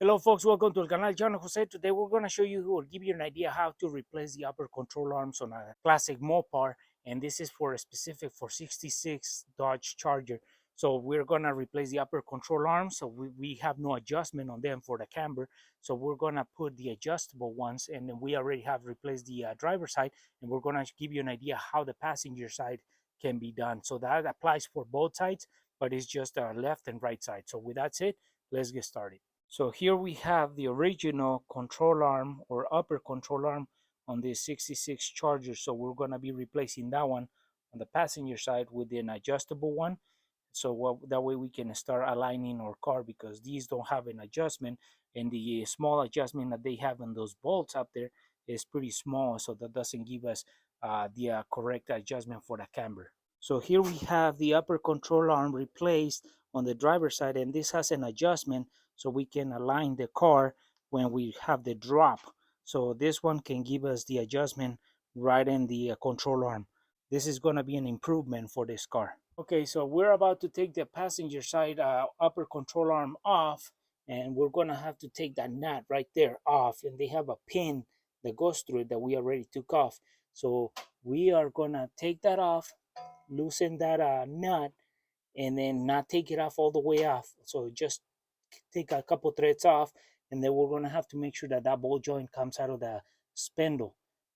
Hello folks, welcome to El Canal John Jose. Today we're going to show you or give you an idea how to replace the upper control arms on a classic Mopar, and this is for a specific for 66 Dodge Charger. So we're going to replace the upper control arms, so we have no adjustment on them for the camber, so we're going to put the adjustable ones, and then we already have replaced the driver side, and we're going to give you an idea how the passenger side can be done. So that applies for both sides, but it's just left and right side. So with that said, let's get started. So here we have the original control arm or upper control arm on the 66 Charger. So we're going to be replacing that one on the passenger side with an adjustable one. So that way we can start aligning our car, because these don't have an adjustment, and the small adjustment that they have on those bolts up there is pretty small, so that doesn't give us the correct adjustment for the camber. So here we have the upper control arm replaced on the driver's side, and this has an adjustment so we can align the car when we have the drop. So this one can give us the adjustment right in the control arm. This is going to be an improvement for this car. Okay, so we're about to take the passenger side upper control arm off, and we're going to have to take that nut right there off, and they have a pin that goes through it that we already took off. So we are going to take that off, loosen that nut, and then not take it off all the way off. So just take a couple threads off, and then we're going to have to make sure that that ball joint comes out of the spindle,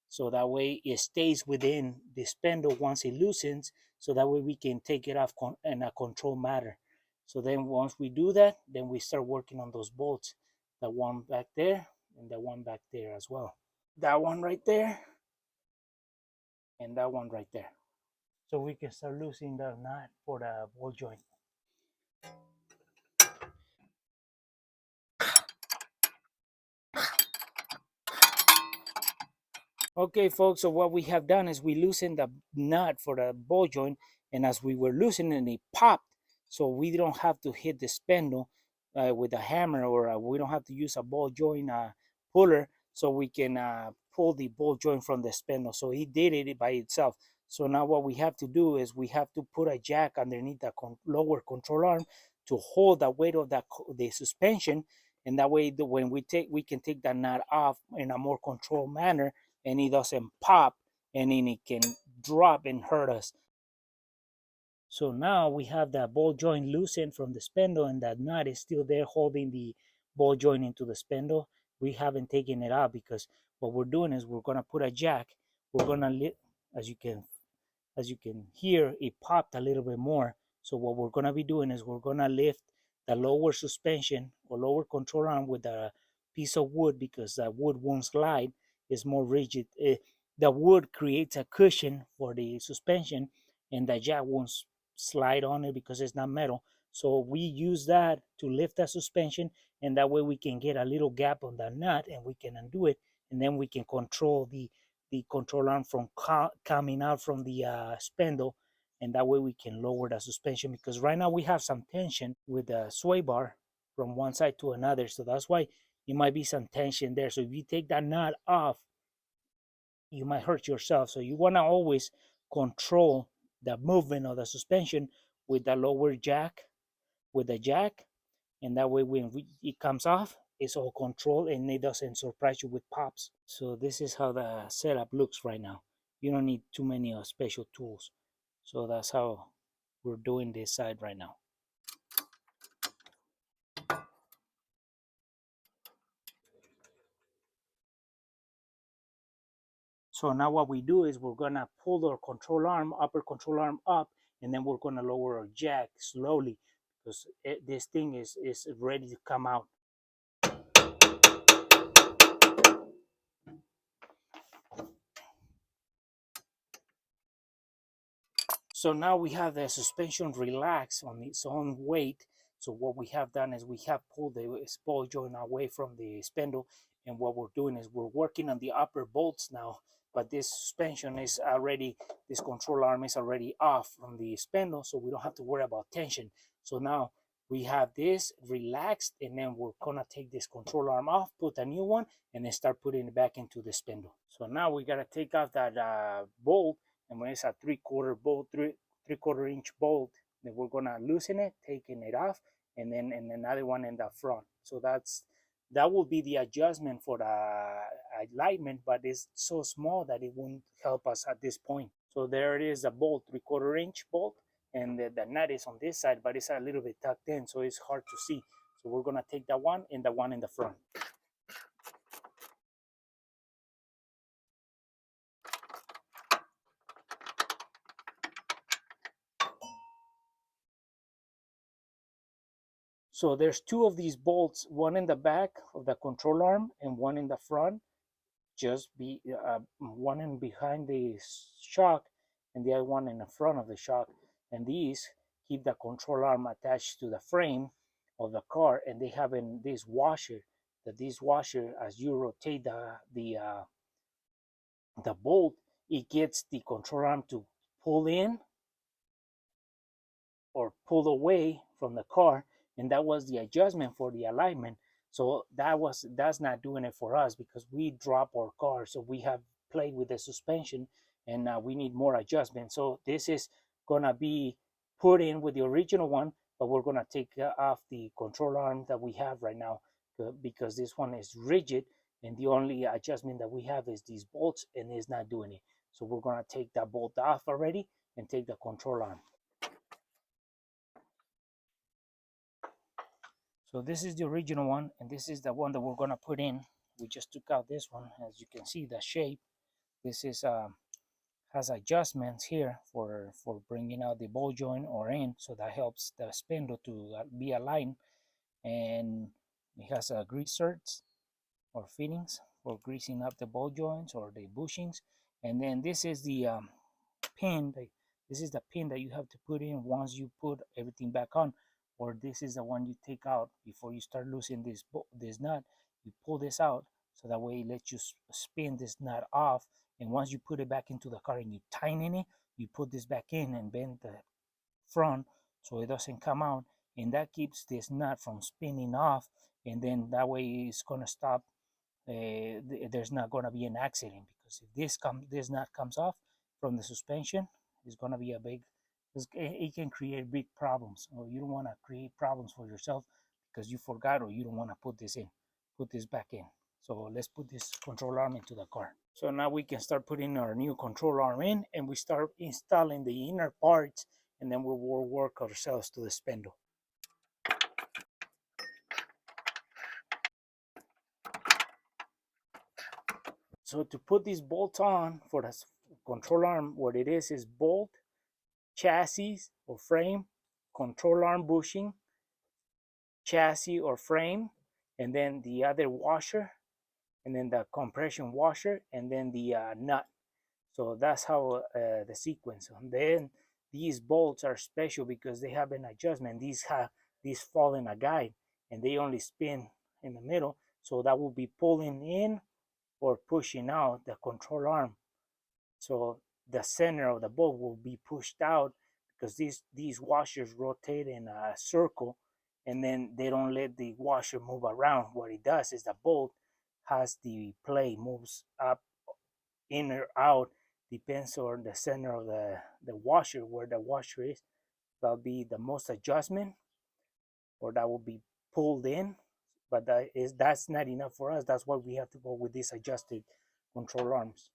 so that way it stays within the spindle once it loosens, so that way we can take it off in a controlled manner. So then once we do that, then we start working on those bolts, the one back there and the one back there as well, that one right there and that one right there, so we can start loosening the nut for the ball joint. Okay, folks, so what we have done is we loosened the nut for the ball joint, and as we were loosening it popped, so we don't have to hit the spindle with a hammer, or we don't have to use a ball joint puller, so we can pull the ball joint from the spindle. So he did it by itself. So now what we have to do is we have to put a jack underneath the lower control arm to hold the weight of the suspension, and that way when we can take that nut off in a more controlled manner, and it doesn't pop, and then it can drop and hurt us. So now we have that ball joint loosened from the spindle, and that nut is still there holding the ball joint into the spindle. We haven't taken it out, because what we're doing is we're going to put a jack. We're going to, as you can hear, it popped a little bit more. So what we're going to be doing is we're going to lift the lower suspension or lower control arm with a piece of wood, because that wood won't slide. It's more rigid. The wood creates a cushion for the suspension, and the jack won't slide on it because it's not metal. So we use that to lift the suspension, and that way we can get a little gap on the nut, and we can undo it, and then we can control the control arm from coming out from the spindle, and that way we can lower the suspension, because right now we have some tension with the sway bar from one side to another. So that's why it might be some tension there. So if you take that nut off, you might hurt yourself. So you want to always control the movement of the suspension with the lower jack, with the jack, and that way when it comes off, it's all controlled and it doesn't surprise you with pops. So this is how the setup looks right now. You don't need too many special tools. So that's how we're doing this side right now. So now what we do is we're gonna pull our control arm, upper control arm up, and then we're gonna lower our jack slowly, because this thing is ready to come out. So now we have the suspension relaxed on its own weight. So what we have done is we have pulled the ball joint away from the spindle, and what we're doing is we're working on the upper bolts now, but this suspension is already, this control arm is already off from the spindle, so we don't have to worry about tension. So now we have this relaxed, and then we're gonna take this control arm off, put a new one, and then start putting it back into the spindle. So now we gotta take off that bolt, and when it's a 3/4 bolt, 3/4 inch bolt, then we're gonna loosen it, taking it off, and then another one in the front. So that's That will be the adjustment for the alignment, but it's so small that it won't help us at this point. So there it is, a bolt, 3/4 inch bolt, and the nut is on this side, but it's a little bit tucked in, so it's hard to see. So we're gonna take that one and the one in the front. So there's two of these bolts, one in the back of the control arm and one in the front. Just be one in behind the shock and the other one in the front of the shock. And these keep the control arm attached to the frame of the car, and they have in this washer. That this washer, as you rotate the bolt, it gets the control arm to pull in or pull away from the car, and that was the adjustment for the alignment. So that's not doing it for us because we drop our car, so we have played with the suspension, and we need more adjustment. So this is gonna be put in with the original one, but we're gonna take off the control arm that we have right now, because this one is rigid, and the only adjustment that we have is these bolts, and it's not doing it. So we're gonna take that bolt off already and take the control arm. So this is the original one, and this is the one that we're gonna put in. We just took out this one. As you can see, the shape. This is has adjustments here for bringing out the ball joint or in, so that helps the spindle to be aligned. And it has greasers or fittings for greasing up the ball joints or the bushings. And then this is the pin. This is the pin that you have to put in once you put everything back on, or this is the one you take out before you start loosening this nut. You pull this out so that way it lets you spin this nut off, and once you put it back into the car and you tighten it, you put this back in and bend the front so it doesn't come out, and that keeps this nut from spinning off, and then that way it's going to stop. There's not going to be an accident, because if this nut comes off from the suspension, it's going to be a big, it can create big problems, or you don't want to create problems for yourself because you forgot or you don't want to put this back in. So let's put this control arm into the car. So now we can start putting our new control arm in, and we start installing the inner parts, and then we will work ourselves to the spindle. So to put these bolts on for the control arm, what it is bolt, chassis or frame, control arm bushing, chassis or frame, and then the other washer, and then the compression washer, and then the nut. So that's how the sequence. And then these bolts are special because they have an adjustment. These fall in a guide, and they only spin in the middle. So that will be pulling in or pushing out the control arm. So the center of the bolt will be pushed out because these washers rotate in a circle, and then they don't let the washer move around. What it does is the bolt has the play moves up, in or out, depends on the center of the washer, where the washer is. That'll be the most adjustment, or that will be pulled in, but that's not enough for us. That's why we have to go with these adjusted control arms.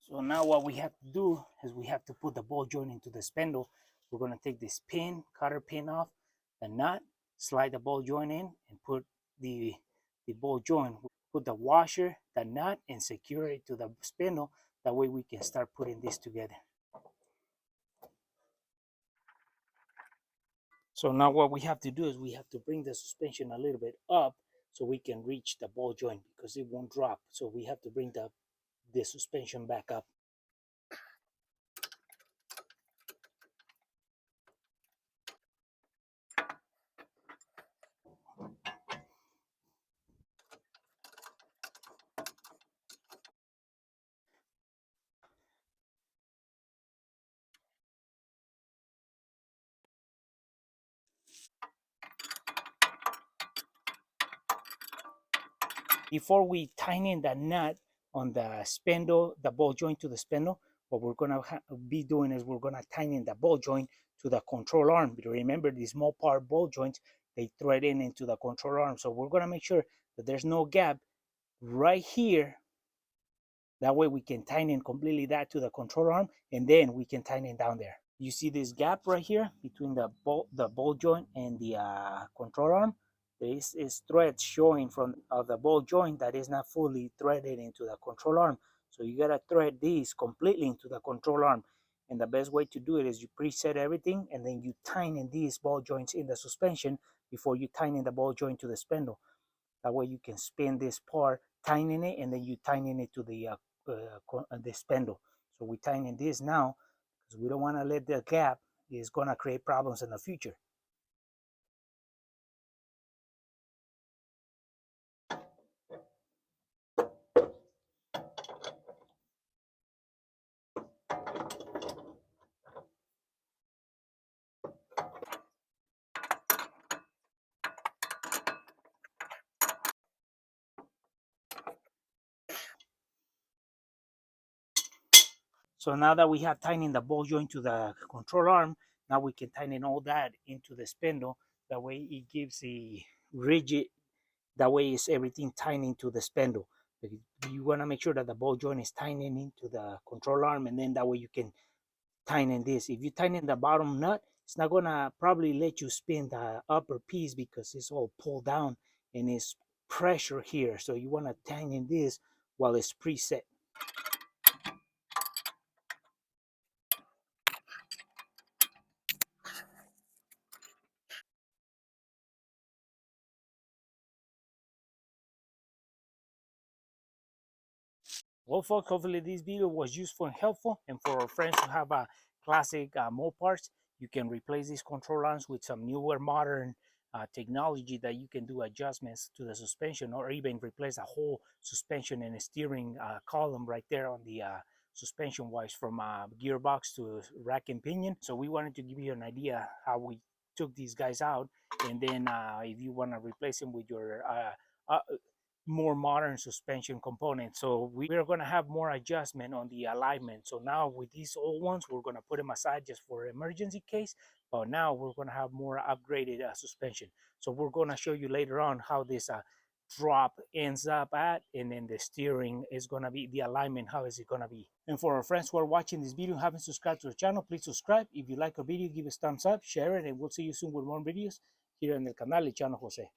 So now what we have to do is we have to put the ball joint into the spindle. We're going to take this cotter pin off the nut, slide the ball joint in, and put the ball joint. Put the washer, the nut, and secure it to the spindle. That way we can start putting this together. So now what we have to do is we have to bring the suspension a little bit up so we can reach the ball joint, because it won't drop. So we have to bring the suspension back up. Before we tighten the nut, on the spindle, the ball joint to the spindle, what we're gonna be doing is we're gonna tighten the ball joint to the control arm. But remember, these Mopar ball joints, they thread in into the control arm. So we're gonna make sure that there's no gap right here. That way we can tighten completely that to the control arm, and then we can tighten down there. You see this gap right here between the ball joint and the control arm. There is thread showing from the ball joint that is not fully threaded into the control arm. So you gotta thread these completely into the control arm. And the best way to do it is you preset everything and then you tighten these ball joints in the suspension before you tighten the ball joint to the spindle. That way you can spin this part, tighten it, and then you tighten it to the spindle. So we tighten this now because we don't want to let the gap is going to create problems in the future. So now that we have tightened the ball joint to the control arm, now we can tighten all that into the spindle. That way it gives a rigid, that way is everything tightening to the spindle. You want to make sure that the ball joint is tightening into the control arm, and then that way you can tighten this. If you tighten the bottom nut, it's not gonna probably let you spin the upper piece because it's all pulled down and it's pressure here. So you want to tighten this while it's preset. Well, folks, hopefully this video was useful and helpful. And for our friends who have a classic Mopars, you can replace these control arms with some newer modern technology that you can do adjustments to the suspension, or even replace a whole suspension and a steering column right there on the suspension wise, from gearbox to rack and pinion. So we wanted to give you an idea how we took these guys out, and then if you want to replace them with your more modern suspension components. So we're going to have more adjustment on the alignment. So now with these old ones, we're going to put them aside just for emergency case. But now we're going to have more upgraded suspension. So we're going to show you later on how this drop ends up at, and then the steering is going to be, the alignment, how is it going to be. And for our friends who are watching this video and haven't subscribed to the channel, please subscribe. If you like our video, give us thumbs up, share it, and we'll see you soon with more videos here on el canal Echano Jose.